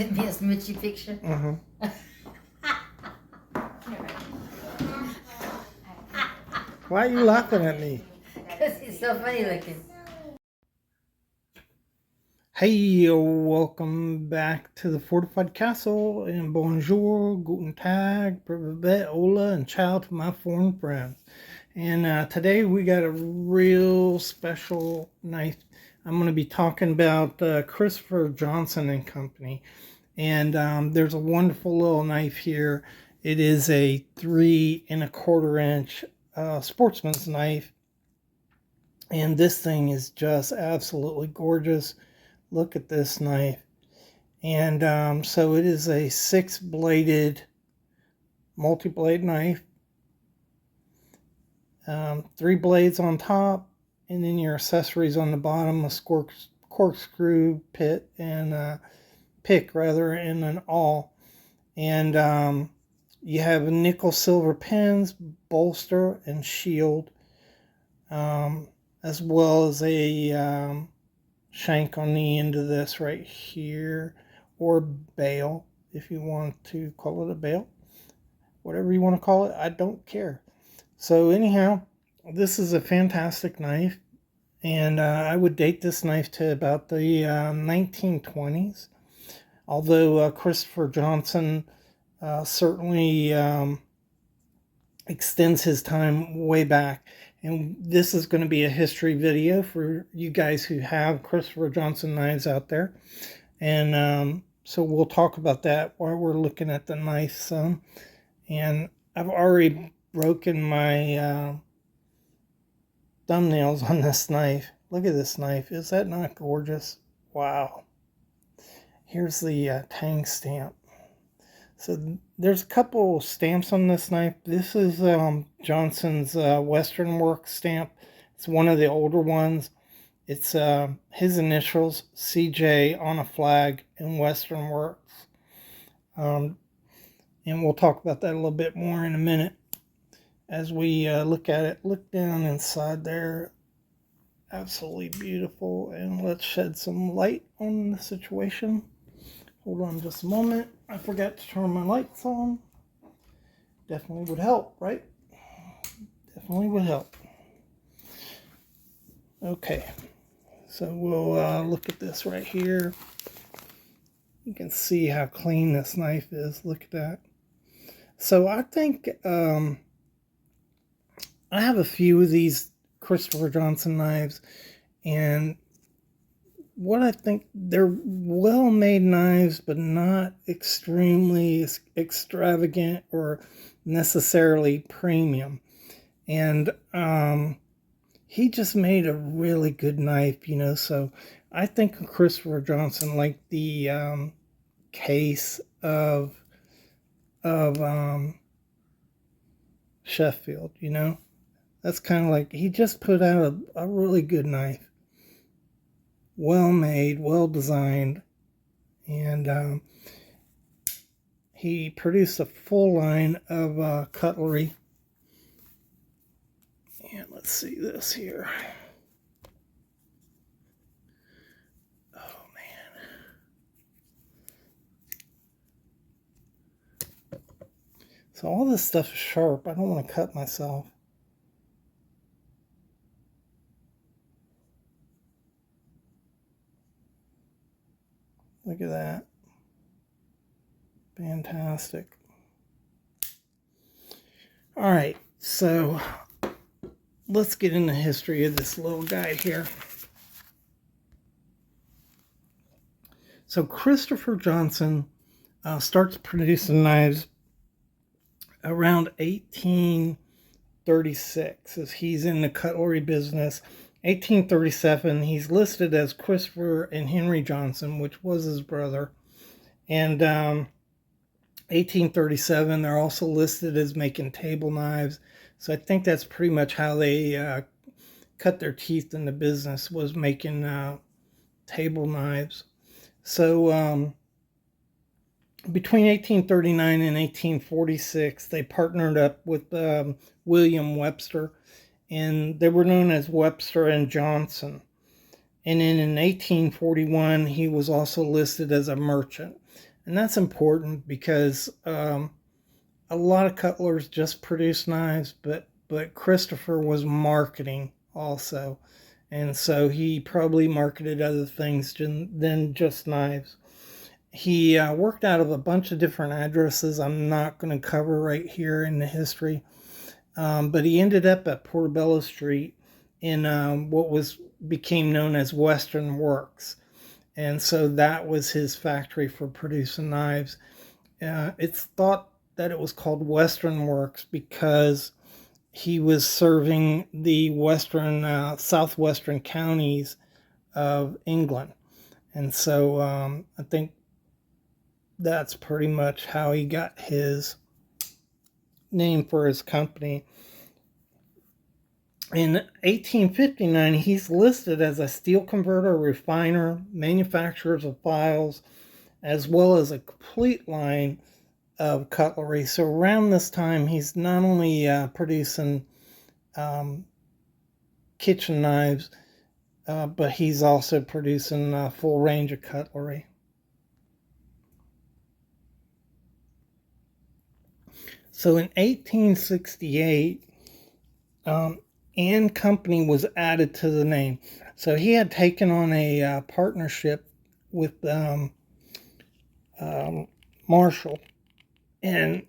sent me a smoochy picture. Mm-hmm. Why are you laughing at me? Because he's so funny looking. Hey, welcome back to the Fortified Castle, and bonjour, guten tag, privet, hola, and ciao to my foreign friends. And today we got a real special knife. I'm going to be talking about Christopher Johnson and Company. And there's a wonderful little knife here. It is a 3 1/4 inch sportsman's knife. And this thing is just absolutely gorgeous. Look at this knife. And so it is a 6-bladed multi-blade knife. 3 blades on top, and then your accessories on the bottom, a corkscrew pit and pick rather, and an awl. And you have nickel silver pins, bolster, and shield, as well as a shank on the end of this right here, or bail if you want to call it a bail. Whatever you want to call it, I don't care. So anyhow, this is a fantastic knife, and I would date this knife to about the 1920s. Although Christopher Johnson certainly extends his time way back. And this is going to be a history video for you guys who have Christopher Johnson knives out there. And so we'll talk about that while we're looking at the knife some. And I've already broken my thumbnails on this knife. Look at this knife. Is that not gorgeous? Wow. Here's the tang stamp. So there's a couple stamps on this knife. This is Johnson's Western Work stamp. It's one of the older ones. It's his initials, CJ, on a flag, and Western Works. And we'll talk about that a little bit more in a minute as we look at it. Look down inside there. Absolutely beautiful. And let's shed some light on the situation. Hold on just a moment. I forgot to turn my lights on. Definitely would help, right? Definitely would help. Okay. So we'll look at this right here. You can see how clean this knife is. Look at that. So I think I have a few of these Christopher Johnson knives, and what I think, they're well-made knives, but not extremely extravagant or necessarily premium. And he just made a really good knife, so I think of Christopher Johnson like the case of Sheffield. That's kind of like, he just put out a really good knife. Well made, well designed, and he produced a full line of cutlery. And let's see this here. Oh man. So all this stuff is sharp. I don't want to cut myself. Look at that. Fantastic. All right, so let's get into the history of this little guy here. So Christopher Johnson starts producing knives around 1836, as he's in the cutlery business. 1837, he's listed as Christopher and Henry Johnson, which was his brother. And 1837, they're also listed as making table knives. So I think that's pretty much how they cut their teeth in the business, was making table knives. So between 1839 and 1846, they partnered up with William Webster, and they were known as Webster and Johnson. And then in 1841, he was also listed as a merchant. And that's important because a lot of cutlers just produce knives, but Christopher was marketing also, and so he probably marketed other things than just knives. He worked out of a bunch of different addresses I'm not going to cover right here in the history, but he ended up at Portobello Street in what was became known as Western Works, and so that was his factory for producing knives. It's thought that it was called Western Works because he was serving the western, southwestern counties of England, and so I think that's pretty much how he got his name for his company. In 1859, he's listed as a steel converter, refiner, manufacturer of files, as well as a complete line of cutlery. So around this time, he's not only producing kitchen knives, but he's also producing a full range of cutlery. So in 1868, and Company was added to the name. So he had taken on a partnership with Marshall, and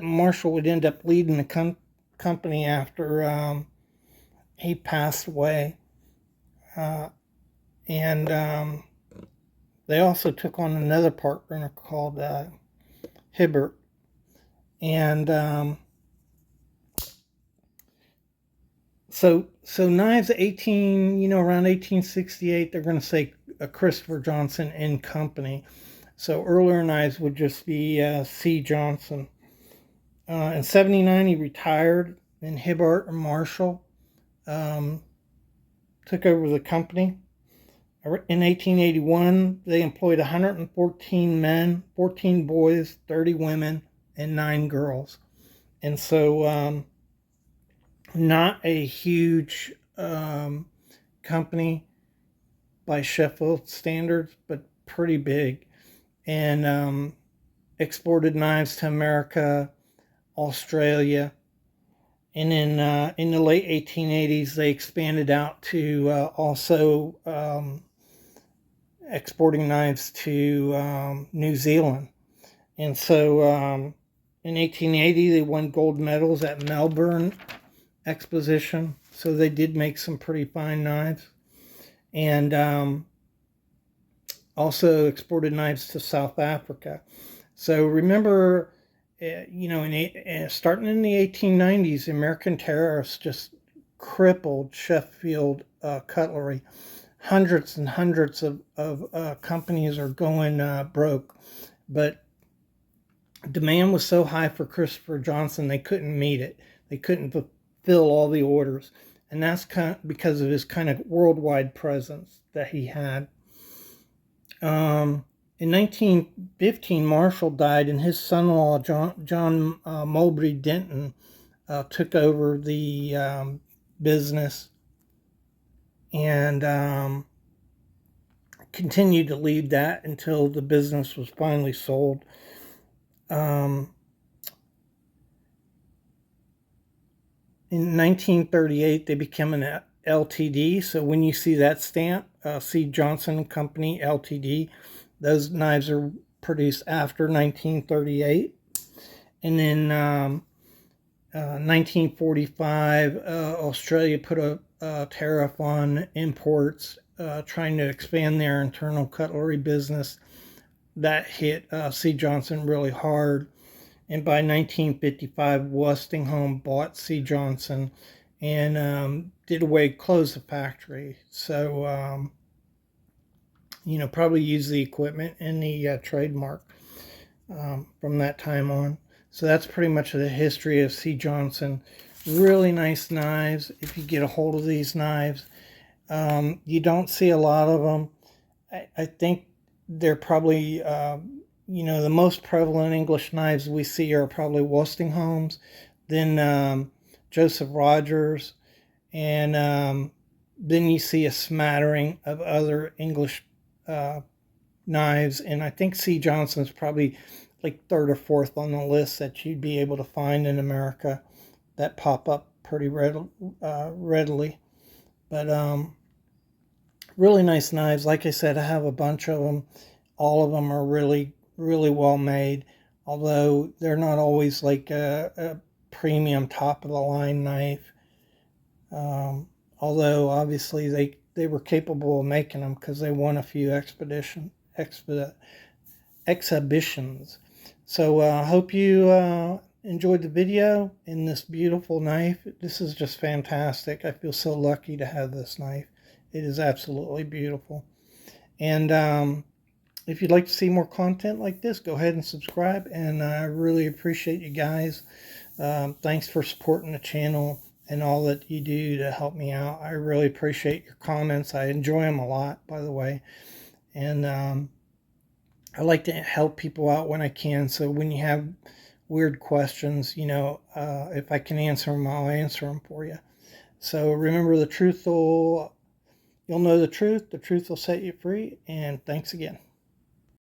Marshall would end up leading the company after he passed away, and they also took on another partner called Hibbert, and so knives around 1868, they're going to say Christopher Johnson and Company. So earlier knives would just be C. Johnson. In 79, he retired, and Hibbert and Marshall took over the company. In 1881, they employed 114 men, 14 boys, 30 women, and 9 girls. And so not a huge company by Sheffield standards, but pretty big. And exported knives to America, Australia, and in the late 1880s, they expanded out to also exporting knives to New Zealand. And so in 1880, they won gold medals at Melbourne Exposition. So they did make some pretty fine knives. And also exported knives to South Africa. So remember, starting in the 1890s, American tariffs just crippled Sheffield cutlery. Hundreds and hundreds of companies are going broke, but demand was so high for Christopher Johnson, they couldn't meet it. They couldn't fulfill all the orders, and that's kind of because of his kind of worldwide presence that he had. In 1915, Marshall died, and his son-in-law, John Mowbray Denton, took over the business and continued to lead that until the business was finally sold. In 1938, they became an LTD. So when you see that stamp, C. Johnson Company Ltd., those knives are produced after 1938. And then 1945, Australia put a tariff on imports, trying to expand their internal cutlery business. That hit C. Johnson really hard. And by 1955, Westinghouse bought C. Johnson and closed the factory. So, probably used the equipment and the trademark from that time on. So that's pretty much the history of C. Johnson. Really nice knives. If you get a hold of these knives, you don't see a lot of them. I think they're probably, the most prevalent English knives we see are probably Westinghouse, then Joseph Rogers, and then you see a smattering of other English knives, and I think C. Johnson's probably like third or fourth on the list that you'd be able to find in America that pop up pretty readily. But really nice knives. Like I said, I have a bunch of them. All of them are really, really well made, although they're not always like a premium top of the line knife. Although obviously they were capable of making them because they won a few exhibitions. So I hope you enjoyed the video in this beautiful knife. This is just fantastic. I feel so lucky to have this knife. It is absolutely beautiful. And if you'd like to see more content like this, go ahead and subscribe. And I really appreciate you guys. Thanks for supporting the channel and all that you do to help me out. I really appreciate your comments. I enjoy them a lot, by the way. And I like to help people out when I can. So when you have weird questions, if I can answer them, I'll answer them for you. So remember, you'll know the truth will set you free. And thanks again.